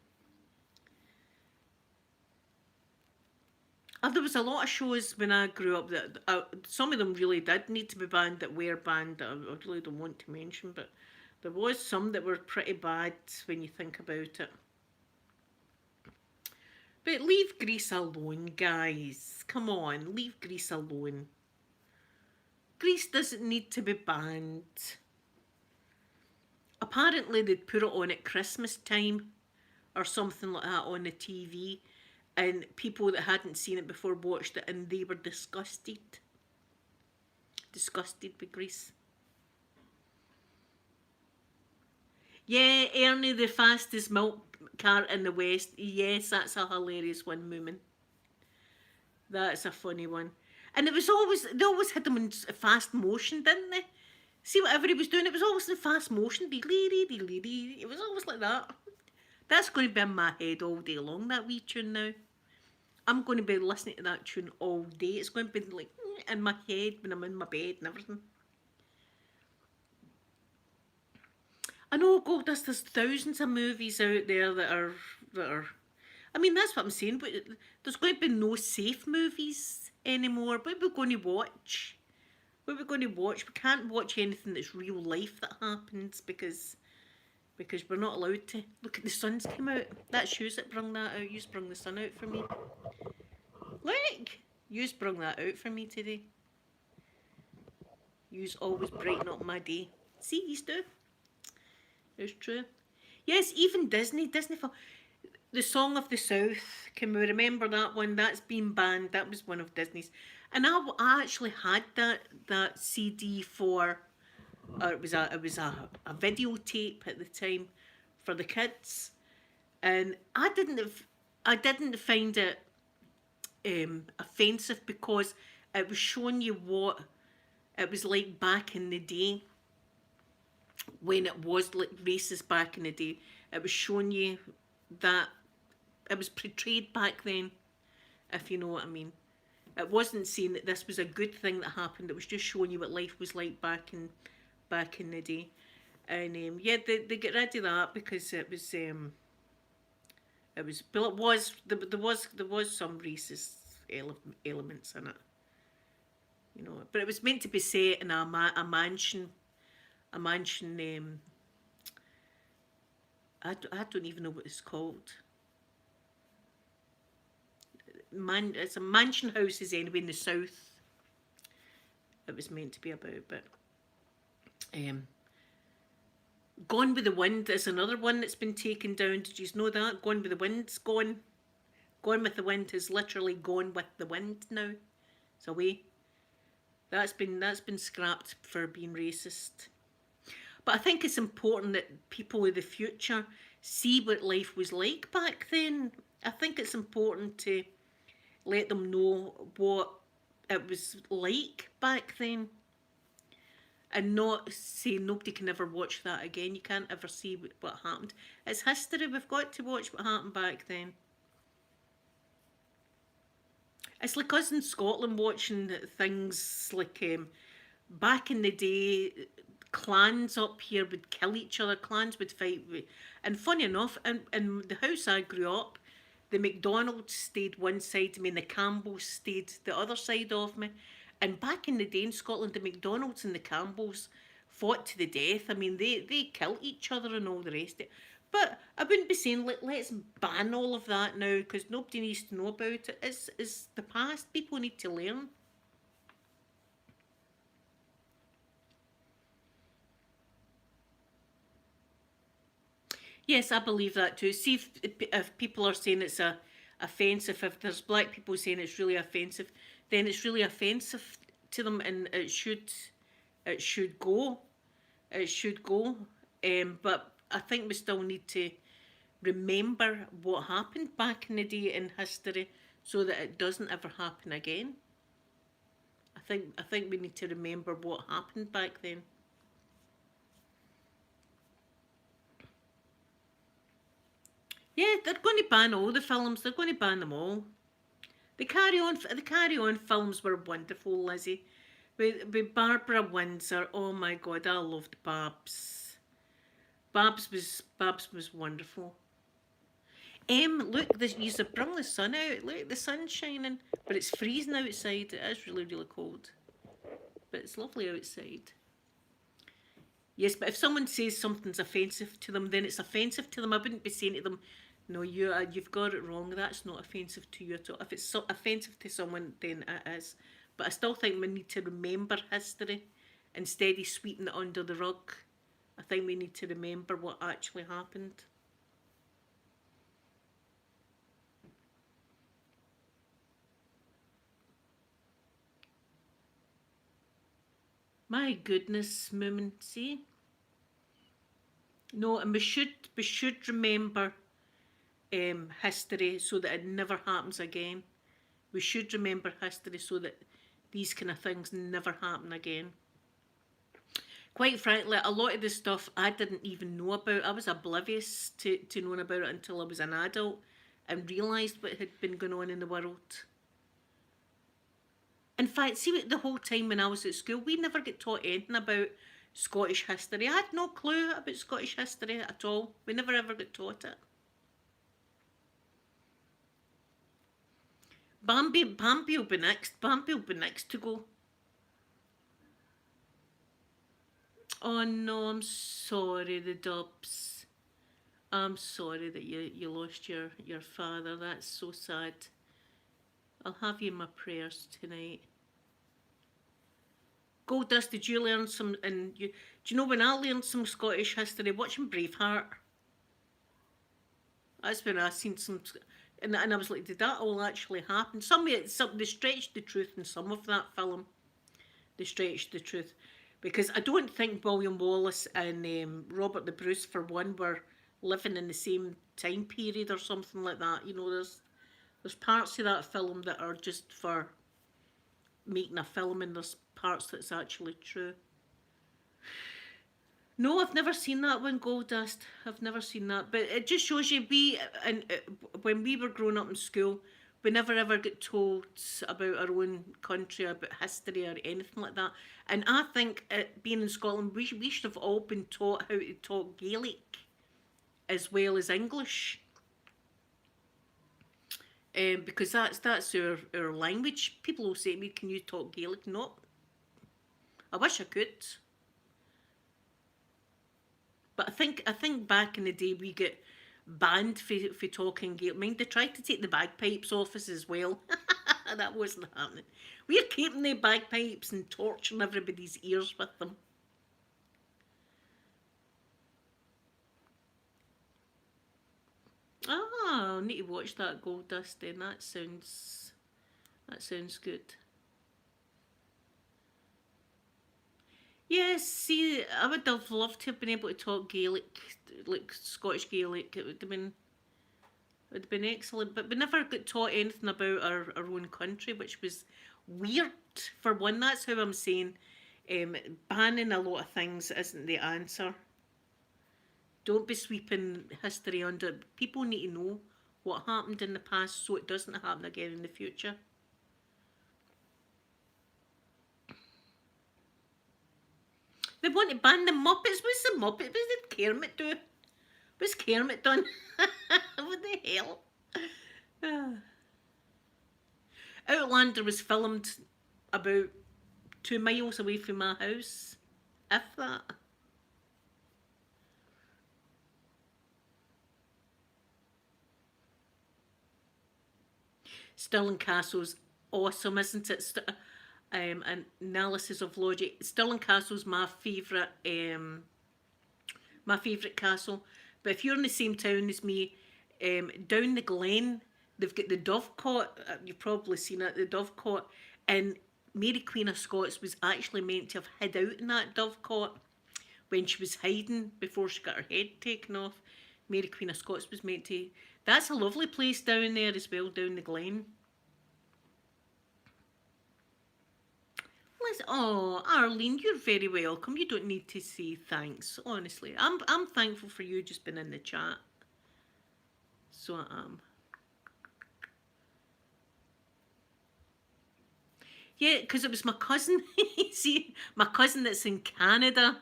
There was a lot of shows when I grew up that some of them really did need to be banned, that were banned, that I really don't want to mention, but there was some that were pretty bad when you think about it. But leave Grease alone, guys. Come on, leave Grease alone. Grease doesn't need to be banned. Apparently they'd put it on at Christmas time or something like that on the TV, and people that hadn't seen it before watched it and they were disgusted. Disgusted with Grease. Yeah, Ernie the fastest milk cart in the West. Yes, that's a hilarious one, Moomin. That's a funny one. And they always had them in fast motion, didn't they? See, whatever he was doing, it was always in fast motion. It was always like that. That's going to be in my head all day long, that wee tune now. I'm going to be listening to that tune all day. It's going to be like in my head when I'm in my bed and everything. I know, God, there's thousands of movies out there that are. I mean, that's what I'm saying. But there's going to be no safe movies anymore. What are we going to watch? What are we going to watch? We can't watch anything that's real life that happens because we're not allowed to. Look at the sun's come out. That's you that brung that out. You sprung the sun out for me. Look, you sprung that out for me today. You's always brighten up my day. See, you do. It's true. Yes, even Disney film. The Song of the South. Can we remember that one? That's been banned. That was one of Disney's. And I actually had that CD for. It was a videotape at the time for the kids, and I didn't find it offensive because it was showing you what it was like back in the day. when it was like racist back in the day. It was showing you that it was portrayed back then, if you know what I mean. It wasn't saying that this was a good thing that happened. It was just showing you what life was like back in the day. And yeah, they get rid of that because it was, but it was there was some racist elements in it, you know. But it was meant to be set in a mansion, a mansion. I don't even know what it's called. It's a mansion houses anyway in the south. It was meant to be about, but um, Gone with the Wind is another one that's been taken down. Did you know that? Gone with the Wind's gone. Gone with the Wind is literally gone with the wind now. It's away. That's been scrapped for being racist. But I think it's important that people of the future see what life was like back then. I think it's important to let them know what it was like back then, and not say nobody can ever watch that again. You can't ever see what happened. It's history. We've got to watch what happened back then. It's like us in Scotland watching things like back in the day, clans up here would kill each other, clans would fight. And funny enough, in the house I grew up, the McDonald's stayed one side of me and the Campbells stayed the other side of me. And back in the day in Scotland, the McDonald's and the Campbells fought to the death. I mean, they killed each other and all the rest of it. But I wouldn't be saying let's ban all of that now because nobody needs to know about it. It's the past. People need to learn. Yes, I believe that too. See if people are saying it's offensive, if there's black people saying it's really offensive, then it's really offensive to them, and it should go, it should go. But I think we still need to remember what happened back in the day in history, so that it doesn't ever happen again. I think we need to remember what happened back then. Yeah, they're going to ban all the films. They're going to ban them all. The Carry On films were wonderful, Lizzie. With Barbara Windsor. Oh my God, I loved Babs. Babs was wonderful. Look, you have bring the sun out. Look, the sun's shining, but it's freezing outside. It is really, really cold, but it's lovely outside. Yes, but if someone says something's offensive to them, then it's offensive to them. I wouldn't be saying to them, "No, you've got it wrong. That's not offensive to you at all." If it's offensive to someone, then it is. But I still think we need to remember history instead of sweeping it under the rug. I think we need to remember what actually happened. My goodness, Moomin, see? No, and we should remember history so that it never happens again. We should remember history so that these kind of things never happen again. Quite frankly, a lot of the stuff I didn't even know about. I was oblivious to knowing about it until I was an adult and realised what had been going on in the world. In fact, see, the whole time when I was at school, we never get taught anything about Scottish history. I had no clue about Scottish history at all. We never ever got taught it. Bambi will be next. Bambi will be next to go. Oh no, I'm sorry, the Dubs. I'm sorry that you lost your father. That's so sad. I'll have you in my prayers tonight. Goldust, did you learn some? And do you know when I learned some Scottish history watching Braveheart? That's when I seen some, and I was like, did that all actually happen? They stretched the truth in some of that film. They stretched the truth, because I don't think William Wallace and Robert the Bruce, for one, were living in the same time period or something like that. You know, there's parts of that film that are just for making a film, and there's parts that's actually true. No, I've never seen that one, Gold Dust. I've never seen that. But it just shows you, and when we were growing up in school, we never ever get told about our own country, about history or anything like that. And I think, being in Scotland, we should have all been taught how to talk Gaelic as well as English. Because that's our language. People will say to me, "Can you talk Gaelic?" No, I wish I could. But I think back in the day we get banned for talking Gaelic. Mind they tried to take the bagpipes off us as well. That wasn't happening. We're keeping the bagpipes and torturing everybody's ears with them. Ah, I need to watch that Gold Dust then. That sounds good. Yes, see, I would have loved to have been able to talk Gaelic, like Scottish Gaelic. It would have been excellent, but we never got taught anything about our own country, which was weird. For one, that's how I'm saying, banning a lot of things isn't the answer. Don't be sweeping history under. People need to know what happened in the past so it doesn't happen again in the future. They want to ban the Muppets. What's the Muppet? What did Kermit do? What's Kermit done? What the hell? Outlander was filmed about 2 miles away from my house, if that. Stirling Castle's awesome, isn't it? An analysis of logic. Stirling Castle's my favourite castle. But if you're in the same town as me, down the Glen, they've got the Dovecot. You've probably seen it, the Dovecot. And Mary Queen of Scots was actually meant to have hid out in that Dovecot when she was hiding before she got her head taken off. Mary Queen of Scots was meant to. That's a lovely place down there as well, down the Glen. Oh, Arlene, you're very welcome. You don't need to say thanks. Honestly, I'm thankful for you just being in the chat. So I am. Yeah, because it was my cousin. See, my cousin that's in Canada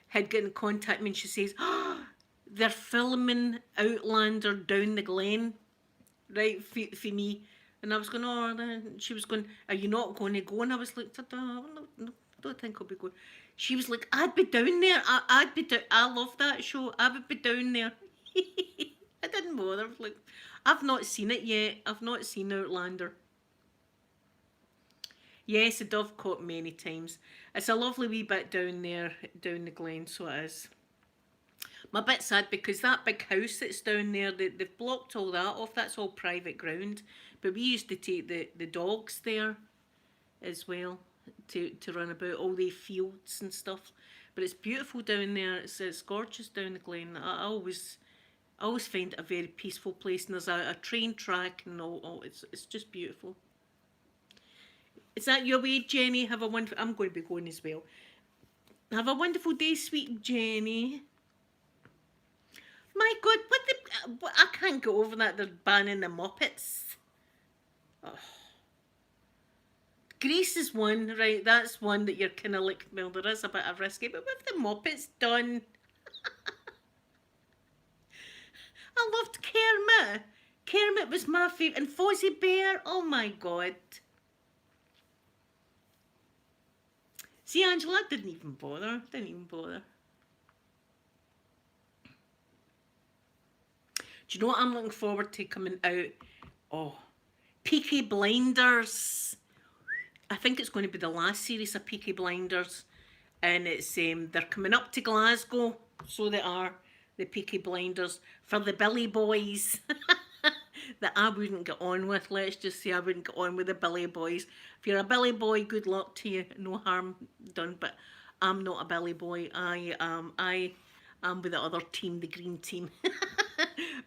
had got in contact with me and she says, "Oh, they're filming Outlander down the Glen, right, for me." And I was going, "Oh," and she was going, "Are you not going to go?" And I was like, no, don't think I'll be going. She was like, "I'd be down there. I'd be down. I love that show. I would be down there." I didn't bother. I was like, I've not seen it yet. I've not seen Outlander. Yes, a Dovecot many times. It's a lovely wee bit down there, down the Glen, so it is. I'm a bit sad because that big house that's down there, they've blocked all that off. That's all private ground. But we used to take the dogs there as well to run about all the fields and stuff. But it's beautiful down there. It's gorgeous down the Glen. I always find it a very peaceful place, and there's a train track and all. It's just beautiful. Is that your way, Jenny? Have a wonderful. I'm going to be going as well. Have a wonderful day, sweet Jenny. My God, I can't get over that they're banning the Muppets. Oh. Grease is one, right? That's one that you're kind of like, well, there is a bit of risky, but with the Muppets done, I loved Kermit. Kermit was my favourite, and Fozzie Bear. Oh my God. See, Angela, I didn't even bother. Didn't even bother. Do you know what I'm looking forward to coming out? Oh, Peaky Blinders. I think it's going to be the last series of Peaky Blinders, and it's they're coming up to Glasgow, so they are, the Peaky Blinders, for the Billy Boys that I wouldn't get on with. Let's just say I wouldn't get on with the Billy Boys. If you're a Billy Boy, good luck to you. No harm done, but I'm not a Billy Boy. I am with the other team, the green team.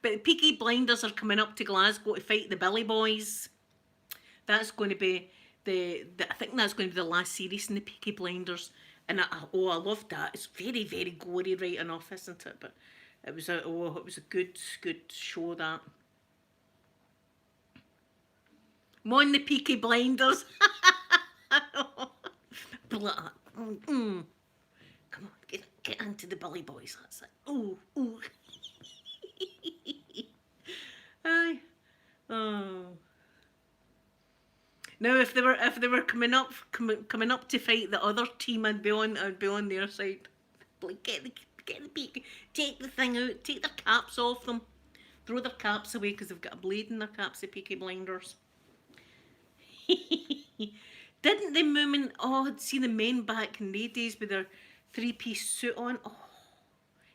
But Peaky Blinders are coming up to Glasgow to fight the Billy Boys. That's going to be I think that's going to be the last series in the Peaky Blinders. And I loved that. It's very, very gory right enough, isn't it? But it was a good show that. I'm on the Peaky Blinders. Blah. Mm. Come on, get into the Billy Boys. That's it. Ooh, ooh. Aye. Oh. Now, if they were coming up to fight the other team, I'd be on their side. Like, get the peak, take the thing out, take their caps off them, throw their caps away because they've got a blade in their caps. The Peaky Blinders. Didn't the women? Oh, I'd see the men back in the days with their three-piece suit on. Oh,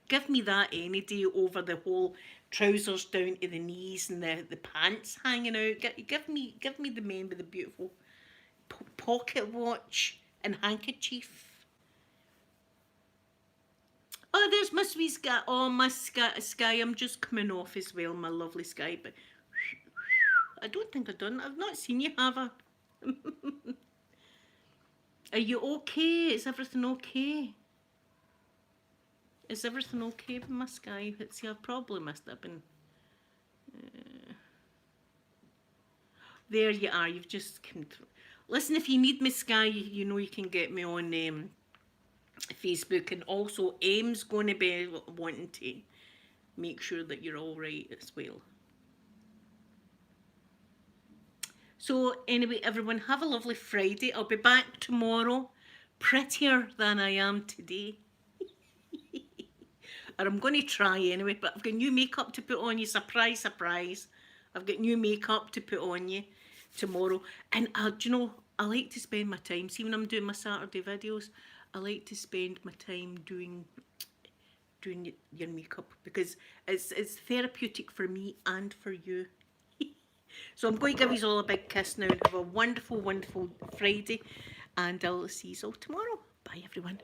give me that any day over the whole trousers down to the knees and the pants hanging out. Give me the men with the beautiful pocket watch and handkerchief. Oh, there's my sweet Sky. Oh, my Sky. I'm just coming off as well, my lovely Sky. But I don't think I've done. I've not seen you, have I? Are you okay? Is everything okay? Is everything okay with my Sky? See, I've probably missed it. I've been... There you are. You've just come through. Listen, if you need me, Sky, you know you can get me on Facebook. And also, Aim's going to be wanting to make sure that you're all right as well. So anyway, everyone, have a lovely Friday. I'll be back tomorrow, prettier than I am today. Or I'm going to try anyway, but I've got new makeup to put on you. Surprise, surprise. I've got new makeup to put on you tomorrow. And do you know, I like to spend my time, see when I'm doing my Saturday videos, I like to spend my time doing your makeup because it's therapeutic for me and for you. So I'm going to give you all a big kiss now and have a wonderful, wonderful Friday. And I'll see you all tomorrow. Bye, everyone.